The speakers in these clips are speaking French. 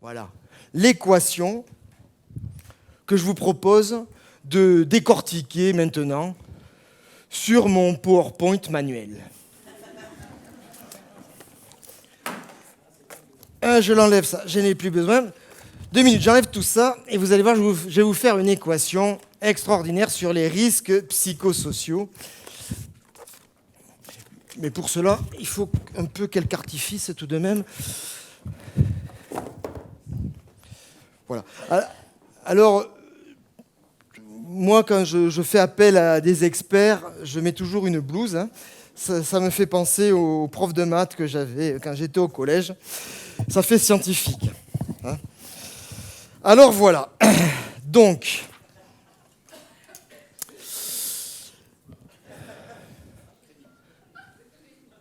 Voilà. L'équation que je vous propose de décortiquer maintenant sur mon PowerPoint manuel. Je l'enlève ça, je n'ai plus besoin. 2 minutes, j'enlève tout ça et vous allez voir, je vais vous faire une équation extraordinaire sur les risques psychosociaux. Mais pour cela, il faut un peu quelques artifices tout de même. Voilà. Alors, moi, quand je fais appel à des experts, je mets toujours une blouse. Hein. Ça me fait penser au prof de maths que j'avais quand j'étais au collège. Ça fait scientifique. Hein. Alors voilà. Donc,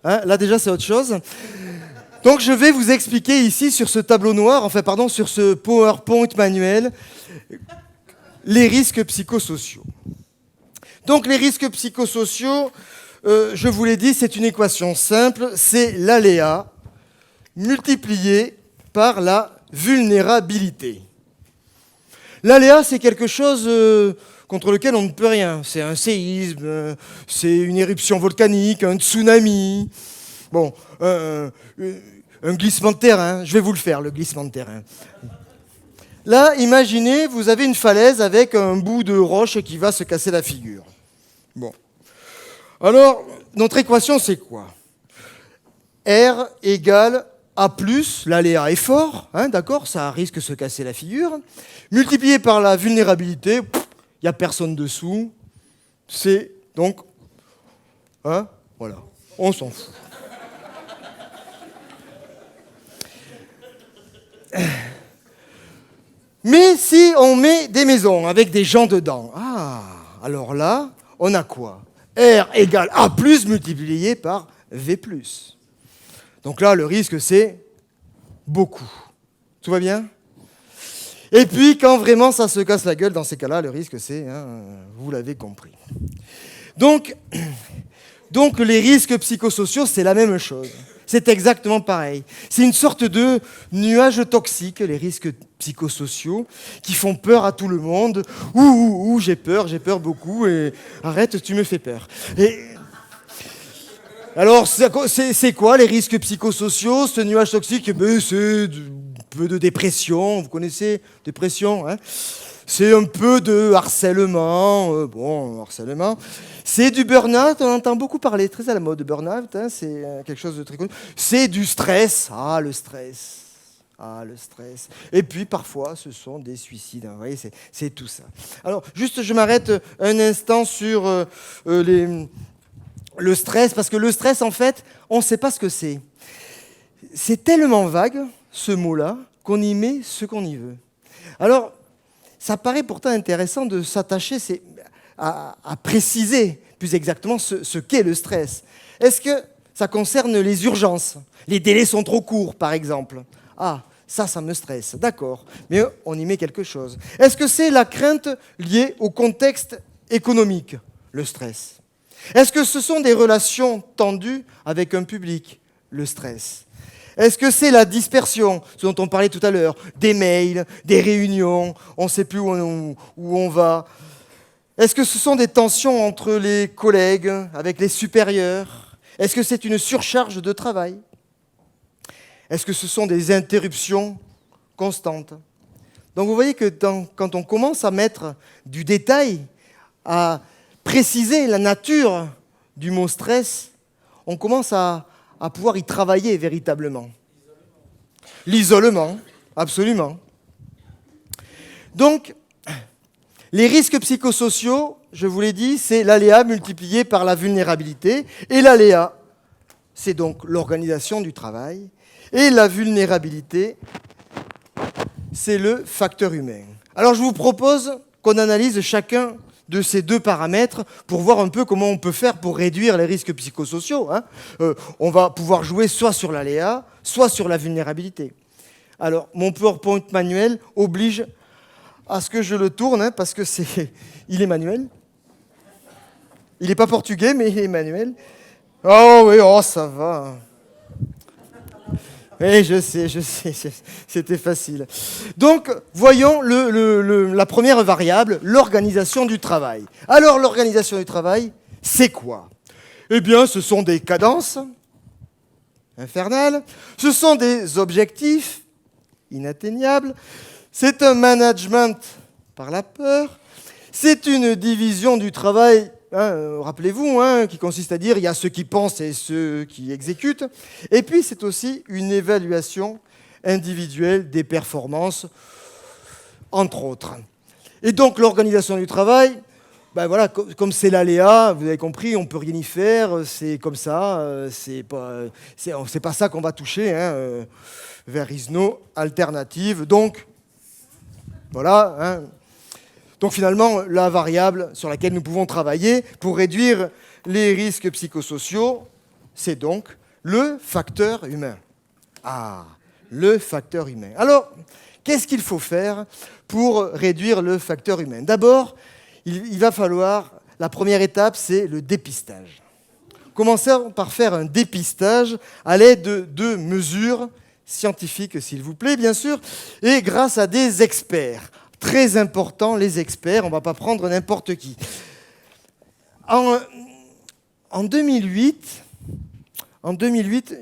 hein, là déjà c'est autre chose. Donc je vais vous expliquer ici sur ce tableau noir, sur ce PowerPoint manuel, les risques psychosociaux. Donc les risques psychosociaux, je vous l'ai dit, c'est une équation simple, c'est l'aléa multiplié par la vulnérabilité. L'aléa, c'est quelque chose contre lequel on ne peut rien. C'est un séisme, c'est une éruption volcanique, un tsunami, un glissement de terrain. Je vais vous le faire, le glissement de terrain. Là, imaginez, vous avez une falaise avec un bout de roche qui va se casser la figure. Bon. Alors, notre équation, c'est quoi ? R égale A+, l'aléa est fort, hein, d'accord, ça risque de se casser la figure, multiplié par la vulnérabilité, il n'y a personne dessous, c'est donc, hein, voilà, on s'en fout. Mais si on met des maisons avec des gens dedans, alors là, on a quoi ? R égale A+, multiplié par V+. Donc là, le risque, c'est beaucoup. Tout va bien ? Et puis, quand vraiment ça se casse la gueule, dans ces cas-là, le risque, c'est, vous l'avez compris. Donc, les risques psychosociaux, c'est la même chose. C'est exactement pareil. C'est une sorte de nuage toxique, les risques psychosociaux, qui font peur à tout le monde. Ouh, j'ai peur beaucoup, et arrête, tu me fais peur. Alors, c'est quoi les risques psychosociaux, ce nuage toxique ? C'est un peu de dépression, vous connaissez, dépression, hein ? C'est un peu de harcèlement, harcèlement. C'est du burn-out, on entend beaucoup parler, très à la mode, burn-out, hein, c'est quelque chose de très connu. C'est du stress, le stress. Le stress. Et puis, parfois, ce sont des suicides, hein, vous voyez, c'est tout ça. Alors, juste, je m'arrête un instant sur le stress, parce que le stress, en fait, on ne sait pas ce que c'est. C'est tellement vague, ce mot-là, qu'on y met ce qu'on y veut. Alors, ça paraît pourtant intéressant de s'attacher à préciser plus exactement ce qu'est le stress. Est-ce que ça concerne les urgences ? Les délais sont trop courts, par exemple. Ça me stresse, d'accord. Mais on y met quelque chose. Est-ce que c'est la crainte liée au contexte économique, le stress ? Est-ce que ce sont des relations tendues avec un public, le stress ? Est-ce que c'est la dispersion, ce dont on parlait tout à l'heure, des mails, des réunions, on ne sait plus où on va ? Est-ce que ce sont des tensions entre les collègues, avec les supérieurs ? Est-ce que c'est une surcharge de travail ? Est-ce que ce sont des interruptions constantes ? Donc vous voyez que quand on commence à mettre du détail, à préciser la nature du mot stress, on commence à pouvoir y travailler véritablement. L'isolement, absolument. Donc, les risques psychosociaux, je vous l'ai dit, c'est l'aléa multiplié par la vulnérabilité. Et l'aléa, c'est donc l'organisation du travail. Et la vulnérabilité, c'est le facteur humain. Alors, je vous propose qu'on analyse chacun de ces deux paramètres pour voir un peu comment on peut faire pour réduire les risques psychosociaux. Hein. On va pouvoir jouer soit sur l'aléa, soit sur la vulnérabilité. Alors, mon PowerPoint manuel oblige à ce que je le tourne, hein, parce que il est manuel. Il n'est pas portugais, mais il est manuel. Oh oui, ça va. Oui, je sais, c'était facile. Donc, voyons la première variable, l'organisation du travail. Alors, l'organisation du travail, c'est quoi? Eh bien, ce sont des cadences infernales, ce sont des objectifs inatteignables, c'est un management par la peur, c'est une division du travail, rappelez-vous, qui consiste à dire il y a ceux qui pensent et ceux qui exécutent, et puis c'est aussi une évaluation individuelle des performances, entre autres. Et donc l'organisation du travail, ben voilà, comme c'est l'aléa, vous avez compris, on ne peut rien y faire, c'est comme ça, c'est pas ça qu'on va toucher, there is no alternative. Donc, voilà. Donc finalement, la variable sur laquelle nous pouvons travailler pour réduire les risques psychosociaux, c'est donc le facteur humain. Ah, le facteur humain. Alors, qu'est-ce qu'il faut faire pour réduire le facteur humain? D'abord, il va falloir, la première étape, c'est le dépistage. Commençons par faire un dépistage à l'aide de 2 mesures scientifiques, s'il vous plaît, bien sûr, et grâce à des experts. Très important, les experts, on ne va pas prendre n'importe qui. En 2008,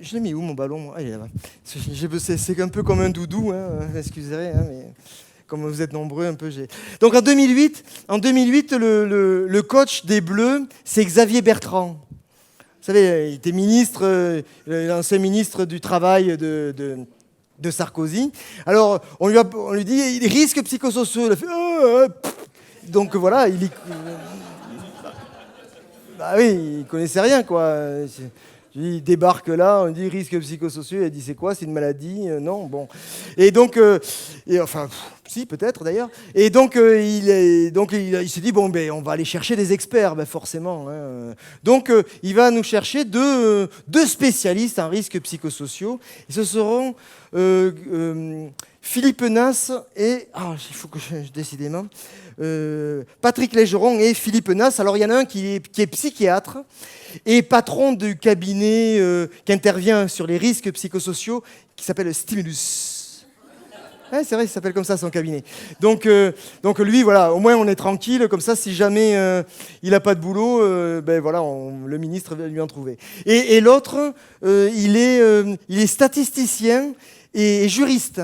je l'ai mis où mon ballon? Ah, il est là-bas. C'est un peu comme un doudou, excusez, mais comme vous êtes nombreux, un peu. Donc en 2008, le coach des Bleus, c'est Xavier Bertrand. Vous savez, il était ministre, l'ancien ministre du Travail de Sarkozy. Alors, on lui dit, les risques psychosociaux. Il a fait, donc voilà, bah oui, il connaissait rien, quoi. Il débarque là, on dit risques psychosociaux, il a dit c'est quoi, c'est une maladie? Non, bon. Et donc, si peut-être d'ailleurs. Et donc, il s'est dit bon, ben on va aller chercher des experts, ben, forcément. Donc, il va nous chercher deux spécialistes en risques psychosociaux. Et ce seront Philippe Nasse et il faut que décidément. Patrick Légeron et Philippe Nasse. Alors, il y en a un qui est psychiatre et patron du cabinet qui intervient sur les risques psychosociaux, qui s'appelle Stimulus. Ouais, c'est vrai, il s'appelle comme ça son cabinet. Donc lui, voilà, au moins on est tranquille, comme ça, si jamais il n'a pas de boulot, ben voilà, le ministre va lui en trouver. Et l'autre, il est statisticien et juriste.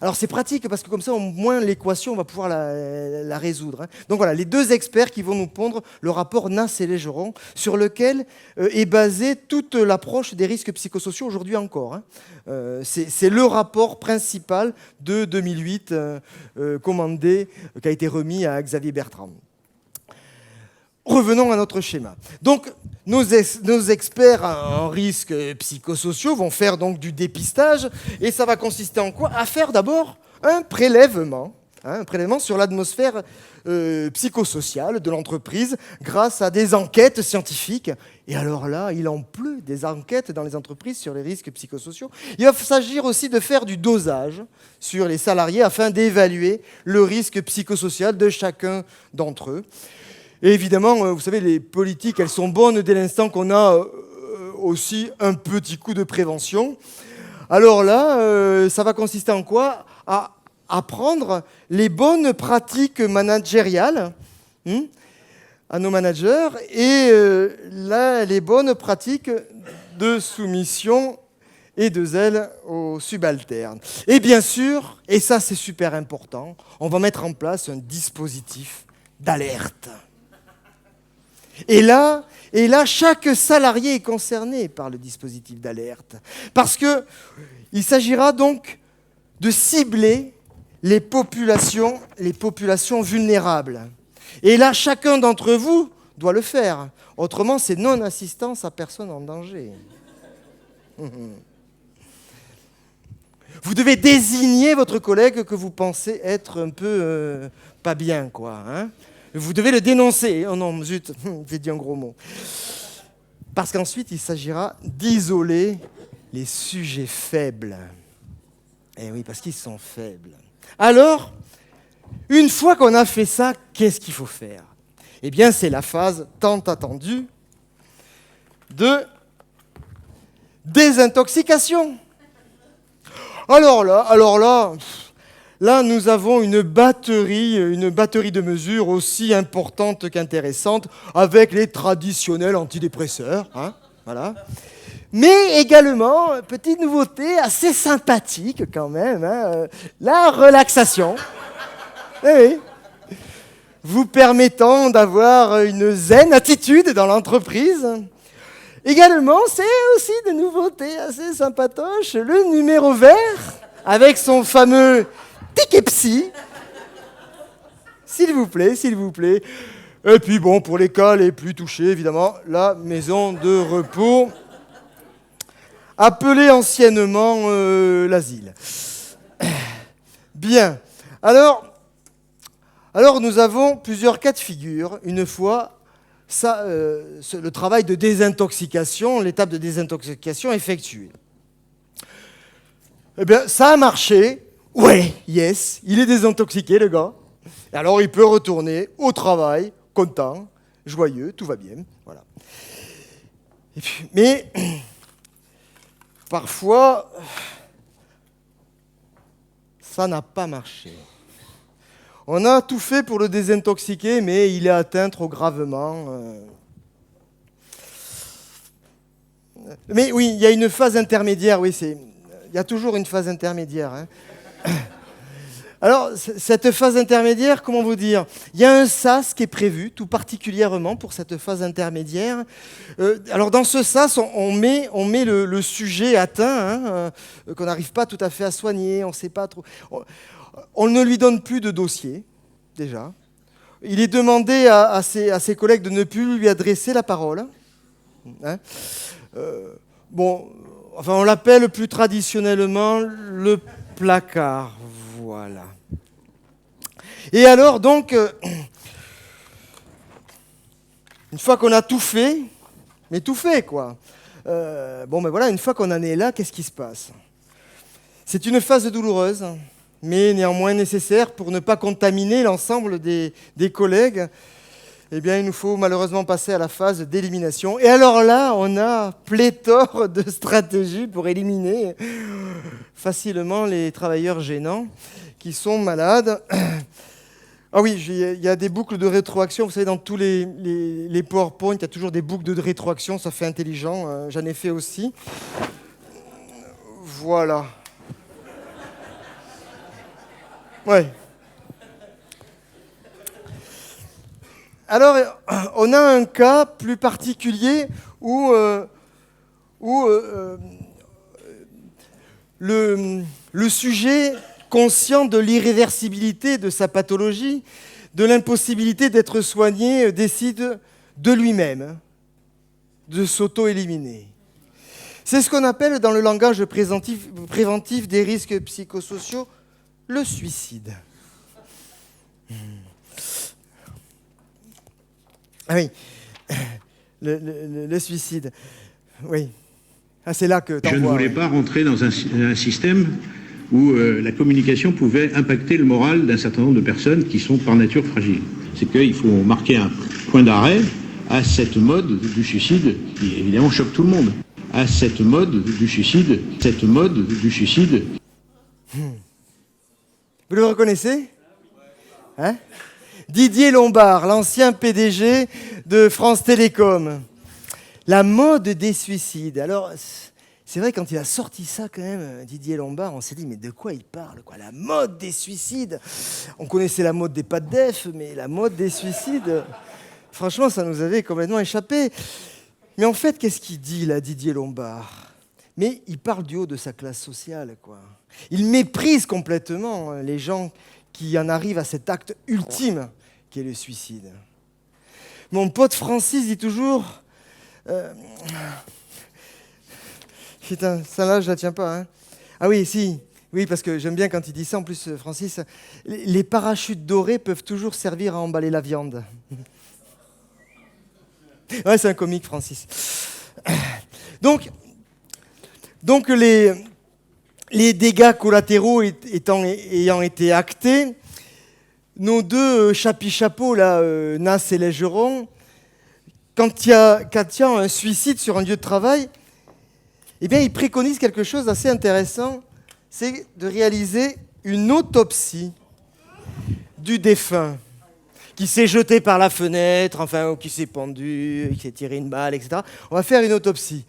Alors c'est pratique parce que comme ça, au moins, l'équation, on va pouvoir la résoudre. Donc voilà, les 2 experts qui vont nous pondre le rapport Nasse et Légeron, sur lequel est basée toute l'approche des risques psychosociaux aujourd'hui encore. C'est le rapport principal de 2008, commandé, qui a été remis à Xavier Bertrand. Revenons à notre schéma. Donc, nos experts en risques psychosociaux vont faire donc du dépistage, et ça va consister en quoi? À faire d'abord un prélèvement sur l'atmosphère psychosociale de l'entreprise grâce à des enquêtes scientifiques. Et alors là, il en pleut des enquêtes dans les entreprises sur les risques psychosociaux. Il va s'agir aussi de faire du dosage sur les salariés afin d'évaluer le risque psychosocial de chacun d'entre eux. Et évidemment, vous savez, les politiques, elles sont bonnes dès l'instant qu'on a aussi un petit coup de prévention. Alors là, ça va consister en quoi? À apprendre les bonnes pratiques managériales à nos managers et les bonnes pratiques de soumission et de zèle aux subalternes. Et bien sûr, et ça c'est super important, on va mettre en place un dispositif d'alerte. Et là, chaque salarié est concerné par le dispositif d'alerte. Parce qu'il s'agira donc de cibler les populations vulnérables. Et là, chacun d'entre vous doit le faire. Autrement, c'est non-assistance à personne en danger. Vous devez désigner votre collègue que vous pensez être un peu pas bien, quoi. Vous devez le dénoncer. Oh non, zut, j'ai dit un gros mot. Parce qu'ensuite, il s'agira d'isoler les sujets faibles. Eh oui, parce qu'ils sont faibles. Alors, une fois qu'on a fait ça, qu'est-ce qu'il faut faire? Eh bien, c'est la phase tant attendue de désintoxication. Là, nous avons une batterie de mesures aussi importante qu'intéressante, avec les traditionnels antidépresseurs, hein, voilà. Mais également, petite nouveauté assez sympathique quand même, hein, la relaxation. Eh oui. Vous permettant d'avoir une zen attitude dans l'entreprise. Également, c'est aussi de nouveautés assez sympatoches, le numéro vert, avec son fameux ticket psy. S'il vous plaît. Et puis bon, pour les cas les plus touchés, évidemment, la maison de repos, appelée anciennement l'asile. Bien. Alors, nous avons plusieurs cas de figure. Une fois, le travail de désintoxication, l'étape de désintoxication effectuée. Eh bien, ça a marché. Ouais, yes, il est désintoxiqué, le gars. Et alors, il peut retourner au travail, content, joyeux, tout va bien. Voilà. Et puis, mais, parfois, ça n'a pas marché. On a tout fait pour le désintoxiquer, mais il est atteint trop gravement. Mais oui, il y a une phase intermédiaire, oui, il y a toujours une phase intermédiaire. Hein. Alors, cette phase intermédiaire, comment vous dire? Il y a un sas qui est prévu, tout particulièrement pour cette phase intermédiaire. Alors, dans ce sas, on met le sujet atteint, hein, qu'on n'arrive pas tout à fait à soigner, on ne sait pas trop. On ne lui donne plus de dossier, déjà. Il est demandé à ses collègues de ne plus lui adresser la parole. Hein. On l'appelle plus traditionnellement le placard. Voilà. Et alors, donc, une fois qu'on a tout fait, mais tout fait, quoi. Une fois qu'on en est là, qu'est-ce qui se passe? C'est une phase douloureuse, mais néanmoins nécessaire pour ne pas contaminer l'ensemble des collègues. Eh bien, il nous faut malheureusement passer à la phase d'élimination. Et alors là, on a pléthore de stratégies pour éliminer facilement les travailleurs gênants qui sont malades. Ah oui, il y a des boucles de rétroaction. Vous savez, dans tous les PowerPoint, il y a toujours des boucles de rétroaction. Ça fait intelligent. J'en ai fait aussi. Voilà. Ouais. Alors, on a un cas plus particulier où le sujet, conscient de l'irréversibilité de sa pathologie, de l'impossibilité d'être soigné, décide de lui-même de s'auto-éliminer. C'est ce qu'on appelle dans le langage préventif des risques psychosociaux le suicide. Ah oui, le suicide. Oui. Ah, c'est là que je ne voulais pas rentrer dans un système où la communication pouvait impacter le moral d'un certain nombre de personnes qui sont par nature fragiles. C'est qu'il faut marquer un point d'arrêt à cette mode du suicide qui évidemment choque tout le monde. À cette mode du suicide. Vous le reconnaissez? Hein? Didier Lombard, l'ancien PDG de France Télécom. La mode des suicides. Alors, c'est vrai, quand il a sorti ça, quand même, Didier Lombard, on s'est dit, mais de quoi il parle, quoi? La mode des suicides. On connaissait la mode des pas de def, mais la mode des suicides, franchement, ça nous avait complètement échappé. Mais en fait, qu'est-ce qu'il dit, là, Didier Lombard? Mais il parle du haut de sa classe sociale, quoi. Il méprise complètement les gens qui en arrivent à cet acte ultime qui est le suicide. Mon pote Francis dit toujours... Putain, ça là, je la tiens pas. Hein. Ah oui, si. Oui, parce que j'aime bien quand il dit ça. En plus, Francis, les parachutes dorés peuvent toujours servir à emballer la viande. Ouais, c'est un comique, Francis. Donc les dégâts collatéraux ayant été actés, nos deux chapeaux, là, Nas et Légeron, quand il y a un suicide sur un lieu de travail, eh bien, ils préconisent quelque chose d'assez intéressant, c'est de réaliser une autopsie du défunt qui s'est jeté par la fenêtre, enfin, ou qui s'est pendu, qui s'est tiré une balle, etc. On va faire une autopsie.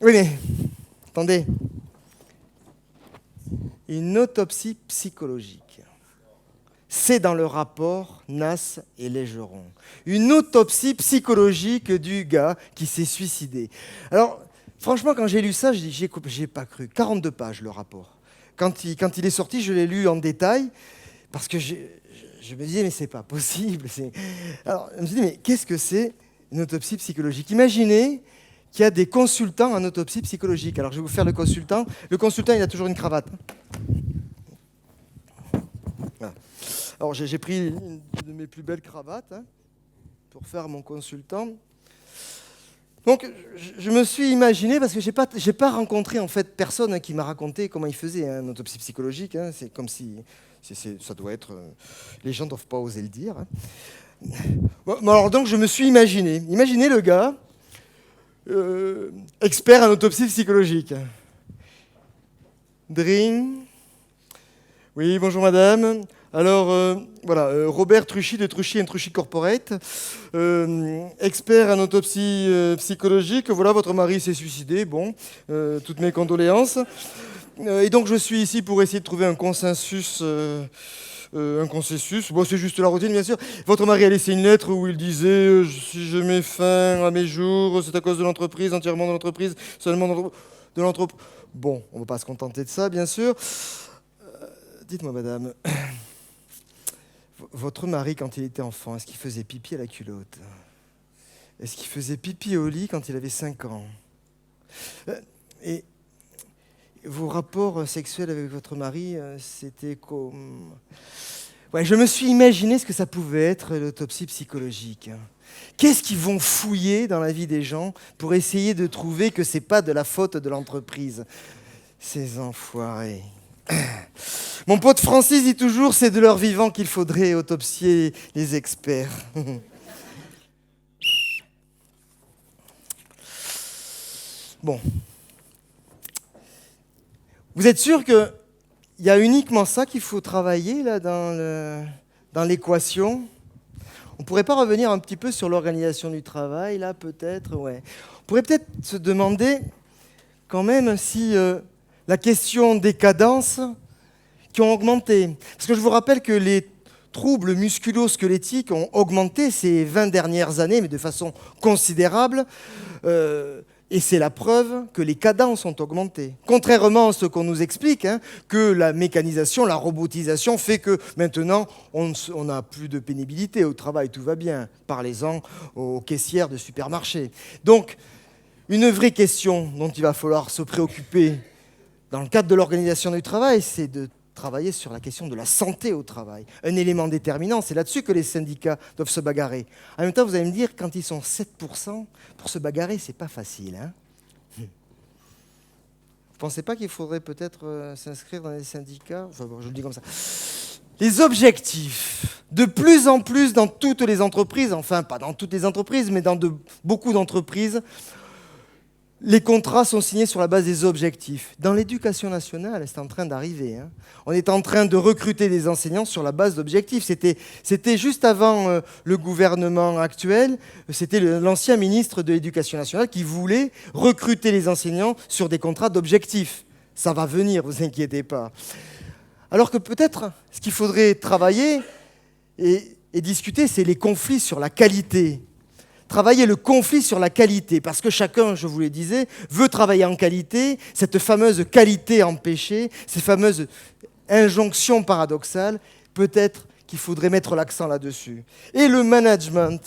Oui, mais, attendez. Une autopsie psychologique. C'est dans le rapport Nasse et Légeron. Une autopsie psychologique du gars qui s'est suicidé. Alors, franchement, quand j'ai lu ça, j'ai pas cru. 42 pages, le rapport. Quand il est sorti, je l'ai lu en détail, parce que je me disais, mais c'est pas possible. Alors, je me suis dit, mais qu'est-ce que c'est une autopsie psychologique? Imaginez qu'il y a des consultants en autopsie psychologique. Alors, je vais vous faire le consultant. Le consultant, il a toujours une cravate. Voilà. Alors, j'ai pris une de mes plus belles cravates pour faire mon consultant. Donc, je me suis imaginé, parce que j'ai pas rencontré en fait personne qui m'a raconté comment il faisait une autopsie psychologique. C'est comme si ça doit être, les gens ne doivent pas oser le dire. Bon, alors donc, je me suis imaginé le gars, expert en autopsie psychologique. Dring. Oui, bonjour madame. Alors, voilà, Robert Truchy de Truchy & Truchy Corporate, expert en autopsie psychologique. Voilà, votre mari s'est suicidé. Bon, toutes mes condoléances. Et donc, je suis ici pour essayer de trouver un consensus. Bon, c'est juste la routine, bien sûr. Votre mari a laissé une lettre où il disait si je mets fin à mes jours, c'est à cause de l'entreprise, entièrement de l'entreprise, seulement de l'entreprise. Bon, on ne va pas se contenter de ça, bien sûr. Dites-moi, madame, votre mari, quand il était enfant, est-ce qu'il faisait pipi à la culotte? Est-ce qu'il faisait pipi au lit quand il avait 5 ans? Et vos rapports sexuels avec votre mari, c'était comme... Ouais, je me suis imaginé ce que ça pouvait être, l'autopsie psychologique. Qu'est-ce qu'ils vont fouiller dans la vie des gens pour essayer de trouver que c'est pas de la faute de l'entreprise? Ces enfoirés. Mon pote Francis dit toujours, c'est de leur vivant qu'il faudrait autopsier les experts. Bon. Vous êtes sûr qu'il y a uniquement ça qu'il faut travailler là, dans l'équation? On ne pourrait pas revenir un petit peu sur l'organisation du travail, là, peut-être? Ouais. On pourrait peut-être se demander, quand même, si la question des cadences qui ont augmenté. Parce que je vous rappelle que les troubles musculo-squelettiques ont augmenté ces 20 dernières années, mais de façon considérable. Et c'est la preuve que les cadences ont augmenté. Contrairement à ce qu'on nous explique, que la mécanisation, la robotisation fait que maintenant, on n'a plus de pénibilité au travail, tout va bien. Parlez-en aux caissières de supermarché. Donc, une vraie question dont il va falloir se préoccuper dans le cadre de l'organisation du travail, c'est de travailler sur la question de la santé au travail. Un élément déterminant, c'est là-dessus que les syndicats doivent se bagarrer. En même temps, vous allez me dire, quand ils sont 7%, pour se bagarrer, c'est pas facile. Vous ne pensez pas qu'il faudrait peut-être s'inscrire dans les syndicats? Enfin, bon, je le dis comme ça. Les objectifs, de plus en plus dans toutes les entreprises, enfin pas dans toutes les entreprises, mais dans beaucoup d'entreprises, les contrats sont signés sur la base des objectifs. Dans l'éducation nationale, c'est en train d'arriver. On est en train de recruter des enseignants sur la base d'objectifs. C'était juste avant le gouvernement actuel, c'était l'ancien ministre de l'Éducation nationale qui voulait recruter les enseignants sur des contrats d'objectifs. Ça va venir, vous inquiétez pas. Alors que peut-être, ce qu'il faudrait travailler et discuter, c'est les conflits sur la qualité. Travailler le conflit sur la qualité, parce que chacun, je vous le disais, veut travailler en qualité, cette fameuse qualité empêchée, ces fameuses injonctions paradoxales, peut-être qu'il faudrait mettre l'accent là-dessus. Et le management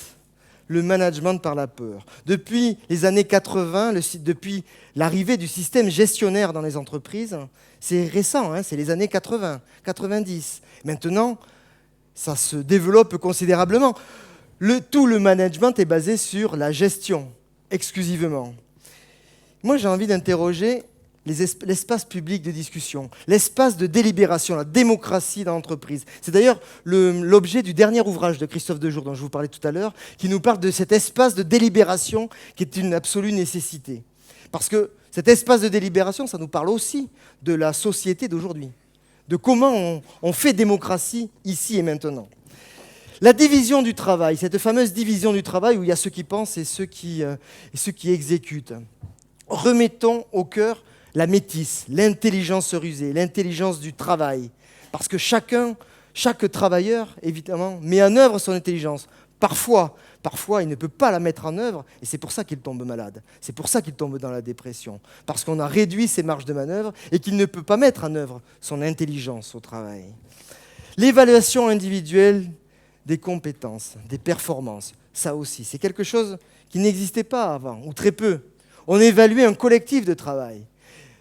par la peur. Depuis les années 80, depuis l'arrivée du système gestionnaire dans les entreprises, c'est récent, c'est les années 80, 90. Maintenant, ça se développe considérablement. Tout le management est basé sur la gestion, exclusivement. Moi, j'ai envie d'interroger l'espace public de discussion, l'espace de délibération, la démocratie dans l'entreprise. C'est d'ailleurs l'objet du dernier ouvrage de Christophe Dejour, dont je vous parlais tout à l'heure, qui nous parle de cet espace de délibération qui est une absolue nécessité. Parce que Cet espace de délibération, ça nous parle aussi de la société d'aujourd'hui, de comment on fait démocratie ici et maintenant. La division du travail, cette fameuse division du travail où il y a ceux qui pensent et ceux qui exécutent. Remettons au cœur la métisse, l'intelligence rusée, l'intelligence du travail. Parce que chaque travailleur, évidemment, met en œuvre son intelligence. Parfois, il ne peut pas la mettre en œuvre, et c'est pour ça qu'il tombe malade. C'est pour ça qu'il tombe dans la dépression. Parce qu'on a réduit ses marges de manœuvre et qu'il ne peut pas mettre en œuvre son intelligence au travail. L'évaluation individuelle des compétences, des performances, ça aussi, c'est quelque chose qui n'existait pas avant, ou très peu. On évaluait un collectif de travail.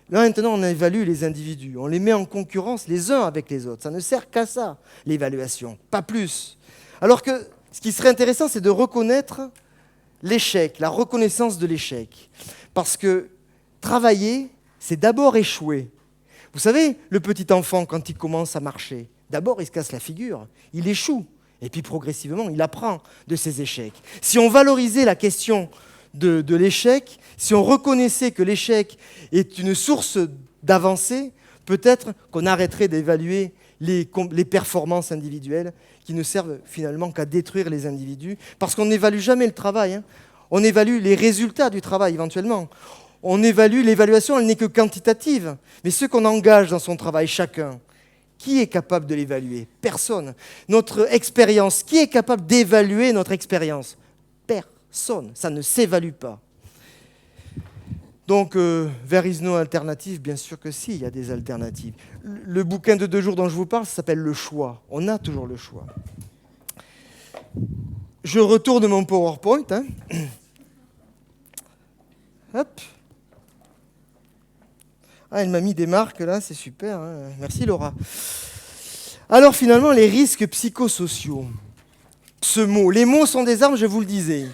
Là, maintenant, on évalue les individus. On les met en concurrence les uns avec les autres. Ça ne sert qu'à ça, l'évaluation, pas plus. Alors que ce qui serait intéressant, c'est de reconnaître l'échec, la reconnaissance de l'échec. Parce que travailler, c'est d'abord échouer. Vous savez, le petit enfant, quand il commence à marcher, d'abord, il se casse la figure, il échoue. Et puis, progressivement, il apprend de ses échecs. Si on valorisait la question de l'échec, si on reconnaissait que l'échec est une source d'avancée, peut-être qu'on arrêterait d'évaluer les performances individuelles qui ne servent finalement qu'à détruire les individus, parce qu'on n'évalue jamais le travail. On évalue les résultats du travail éventuellement. On évalue, l'évaluation, elle n'est que quantitative. Mais ce qu'on engage dans son travail, chacun, qui est capable de l'évaluer? Personne. Notre expérience, qui est capable d'évaluer notre expérience? Personne. Ça ne s'évalue pas. Donc, there is no alternative, bien sûr que si, il y a des alternatives. Le bouquin de 2 jours dont je vous parle, ça s'appelle Le choix. On a toujours le choix. Je retourne mon PowerPoint. Hop. Ah, elle m'a mis des marques là, c'est super. Merci Laura. Alors finalement, les risques psychosociaux. Ce mot, les mots sont des armes, je vous le disais.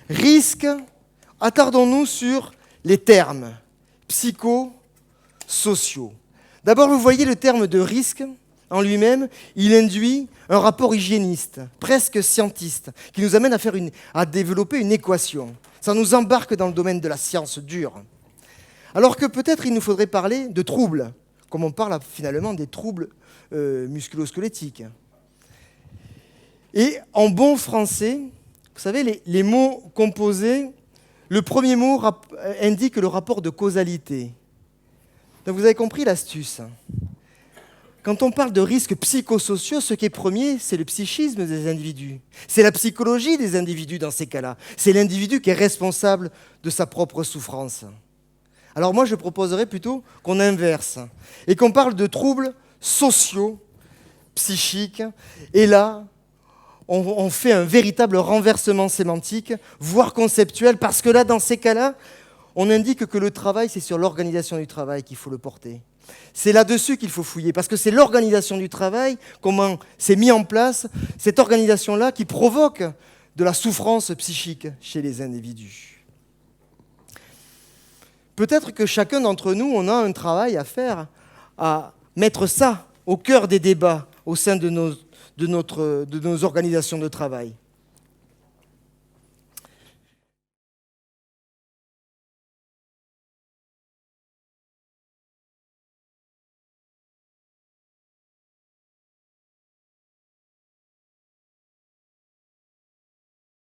Risques, attardons-nous sur les termes psychosociaux. D'abord, vous voyez le terme de risque en lui-même, il induit un rapport hygiéniste, presque scientiste, qui nous amène à développer une équation. Ça nous embarque dans le domaine de la science dure. Alors que peut-être il nous faudrait parler de troubles, comme on parle finalement des troubles musculo-squelettiques. Et en bon français, vous savez, les mots composés, le premier mot indique le rapport de causalité. Donc vous avez compris l'astuce. Quand on parle de risques psychosociaux, ce qui est premier, c'est le psychisme des individus. C'est la psychologie des individus dans ces cas-là. C'est l'individu qui est responsable de sa propre souffrance. Alors moi, je proposerais plutôt qu'on inverse et qu'on parle de troubles sociaux, psychiques. Et là, on fait un véritable renversement sémantique, voire conceptuel, parce que là, dans ces cas-là, on indique que le travail, c'est sur l'organisation du travail qu'il faut le porter. C'est là-dessus qu'il faut fouiller, parce que c'est l'organisation du travail, comment c'est mis en place, cette organisation-là qui provoque de la souffrance psychique chez les individus. Peut-être que chacun d'entre nous, on a un travail à faire, à mettre ça au cœur des débats au sein de nos organisations de travail.